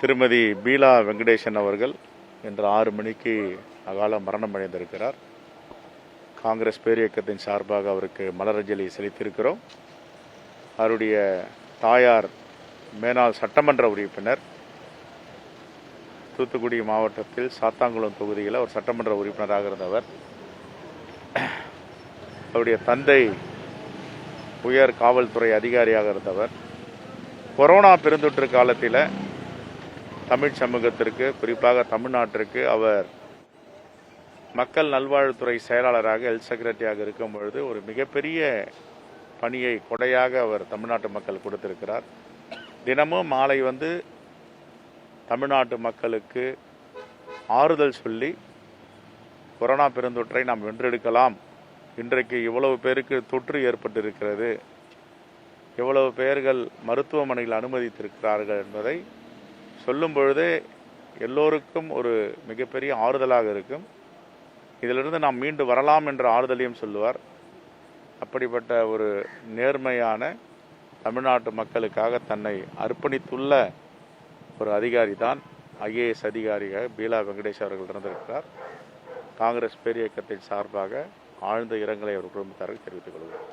திருமதி பீலா வெங்கடேசன் அவர்கள் இன்று 6 மணிக்கு அகால மரணம் அடைந்திருக்கிறார். காங்கிரஸ் பேரியக்கத்தின் சார்பாக அவருக்கு மலரஞ்சலி செலுத்தியிருக்கிறோம். அவருடைய தாயார் மேனாள் சட்டமன்ற உறுப்பினர், தூத்துக்குடி மாவட்டத்தில் சாத்தாங்குளம் தொகுதியில் ஒரு சட்டமன்ற உறுப்பினராக இருந்தவர். அவருடைய தந்தை உயர் காவல்துறை அதிகாரியாக இருந்தவர். கொரோனா பெருந்தொற்று காலத்தில் தமிழ் சமூகத்திற்கு, குறிப்பாக தமிழ்நாட்டிற்கு அவர் மக்கள் நல்வாழ்வுத்துறை செயலாளராக, ஹெல்த் செக்ரட்டரியாக இருக்கும் பொழுது ஒரு மிகப்பெரிய பணியை கொடையாக அவர் தமிழ்நாட்டு மக்கள் கொடுத்திருக்கிறார். தினமும் மாலை தமிழ்நாட்டு மக்களுக்கு ஆறுதல் சொல்லி கொரோனா பெருந்தொற்றை நாம் வென்றெடுக்கலாம், இன்றைக்கு இவ்வளவு பேருக்கு தொற்று ஏற்பட்டிருக்கிறது, எவ்வளவு பேர்கள் மருத்துவமனையில் அனுமதித்திருக்கிறார்கள் என்பதை சொல்லும் பொழுதே எல்லோருக்கும் ஒரு மிகப்பெரிய ஆறுதலாக இருக்கும். இதிலிருந்து நாம் மீண்டு வரலாம் என்ற ஆறுதலையும் சொல்லுவார். அப்படிப்பட்ட ஒரு நேர்மையான, தமிழ்நாட்டு மக்களுக்காக தன்னை அர்ப்பணித்துள்ள ஒரு அதிகாரி தான் IAS அதிகாரியாக பீலா வெங்கடேஷ் அவர்கள் இருந்திருக்கிறார். காங்கிரஸ் பேரியக்கத்தின் சார்பாக ஆழ்ந்த இரங்கலை அவர் குடும்பத்தாருக்கு தெரிவித்துக் கொள்கிறார்.